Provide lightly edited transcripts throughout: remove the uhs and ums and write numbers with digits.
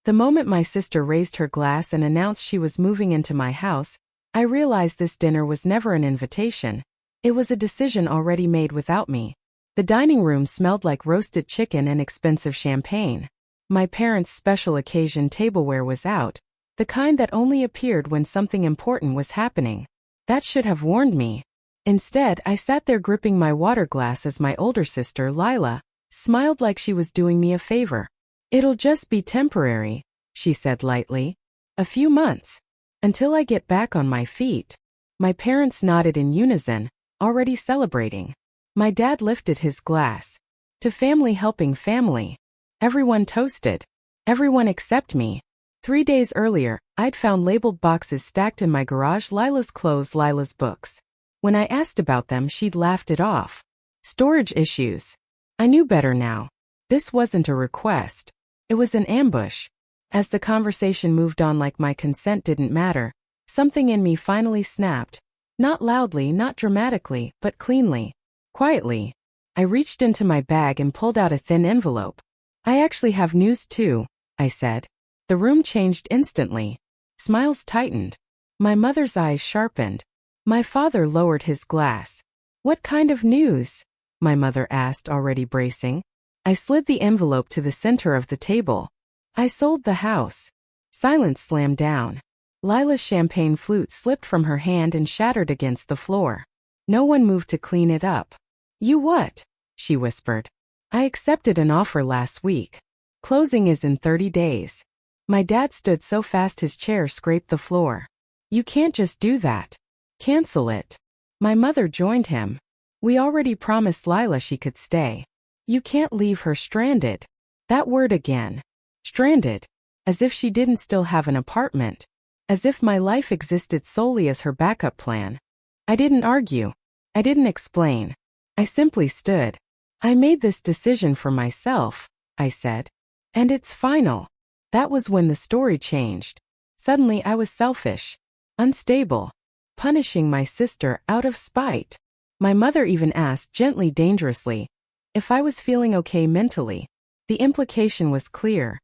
The moment my sister raised her glass and announced she was moving into my house, I realized this dinner was never an invitation. It was a decision already made without me. The dining room smelled like roasted chicken and expensive champagne. My parents' special occasion tableware was out, the kind that only appeared when something important was happening. That should have warned me. Instead, I sat there gripping my water glass as my older sister, Lila, smiled like she was doing me a favor. "It'll just be temporary," she said lightly. "A few months. Until I get back on my feet." My parents nodded in unison, already celebrating. My dad lifted his glass. "To family helping family." Everyone toasted. Everyone except me. 3 days earlier, I'd found labeled boxes stacked in my garage: Lila's clothes, Lila's books. When I asked about them, she'd laughed it off. Storage issues. I knew better now. This wasn't a request. It was an ambush. As the conversation moved on like my consent didn't matter, something in me finally snapped. Not loudly, not dramatically, but cleanly. Quietly. I reached into my bag and pulled out a thin envelope. "I actually have news too," I said. The room changed instantly. Smiles tightened. My mother's eyes sharpened. My father lowered his glass. "What kind of news?" my mother asked, already bracing. I slid the envelope to the center of the table. "I sold the house." Silence slammed down. Lila's champagne flute slipped from her hand and shattered against the floor. No one moved to clean it up. "You what?" she whispered. "I accepted an offer last week. Closing is in 30 days. My dad stood so fast his chair scraped the floor. "You can't just do that. Cancel it." My mother joined him. "We already promised Lila she could stay. You can't leave her stranded." That word again. Stranded. As if she didn't still have an apartment. As if my life existed solely as her backup plan. I didn't argue. I didn't explain. I simply stood. "I made this decision for myself," I said. "And it's final." That was when the story changed. Suddenly I was selfish. Unstable. Punishing my sister out of spite. My mother even asked, gently, dangerously, if I was feeling okay mentally. The implication was clear.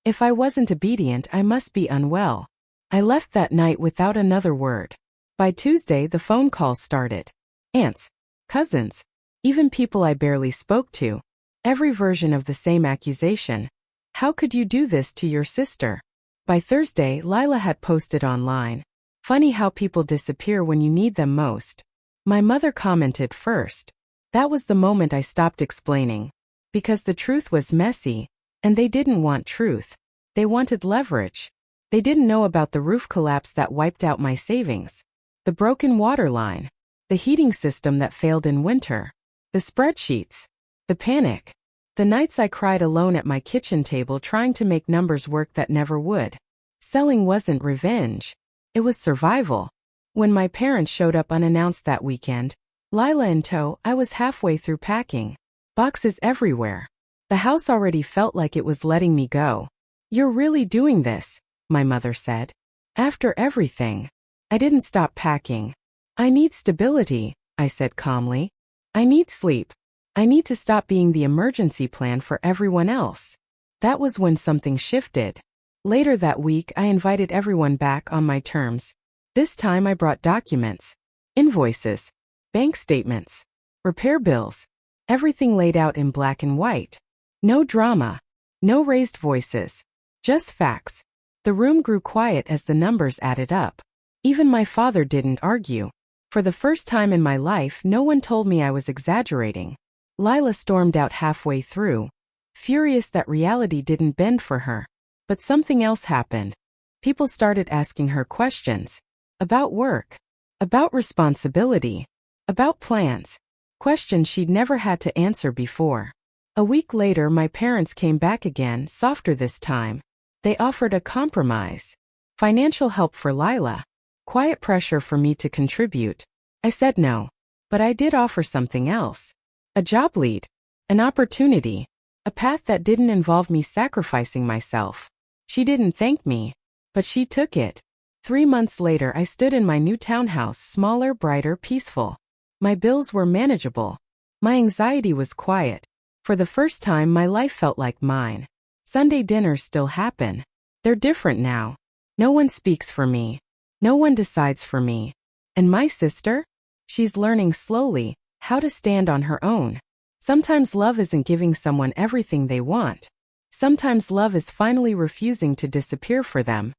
If I wasn't obedient, I must be unwell. I left that night without another word. By Tuesday, the phone calls started. Aunts, cousins, even people I barely spoke to. Every version of the same accusation. "How could you do this to your sister?" By Thursday, Lila had posted online. "Funny how people disappear when you need them most." My mother commented first. That was the moment I stopped explaining. Because the truth was messy, and they didn't want truth. They wanted leverage. They didn't know about the roof collapse that wiped out my savings. The broken water line. The heating system that failed in winter. The spreadsheets. The panic. The nights I cried alone at my kitchen table trying to make numbers work that never would. Selling wasn't revenge. It was survival. When my parents showed up unannounced that weekend, Lila in tow, I was halfway through packing. Boxes everywhere. The house already felt like it was letting me go. "You're really doing this," my mother said. "After everything." I didn't stop packing. "I need stability," I said calmly. "I need sleep. I need to stop being the emergency plan for everyone else." That was when something shifted. Later that week, I invited everyone back on my terms. This time I brought documents, invoices, bank statements, repair bills, everything laid out in black and white. No drama, no raised voices, just facts. The room grew quiet as the numbers added up. Even my father didn't argue. For the first time in my life, no one told me I was exaggerating. Lila stormed out halfway through, furious that reality didn't bend for her. But something else happened. People started asking her questions. About work. About responsibility. About plans. Questions she'd never had to answer before. A week later, my parents came back again, softer this time. They offered a compromise. Financial help for Lila. Quiet pressure for me to contribute. I said no. But I did offer something else. A job lead. An opportunity. A path that didn't involve me sacrificing myself. She didn't thank me. But she took it. 3 months later, I stood in my new townhouse, smaller, brighter, peaceful. My bills were manageable. My anxiety was quiet. For the first time, my life felt like mine. Sunday dinners still happen. They're different now. No one speaks for me. No one decides for me. And my sister? She's learning slowly how to stand on her own. Sometimes love isn't giving someone everything they want. Sometimes love is finally refusing to disappear for them.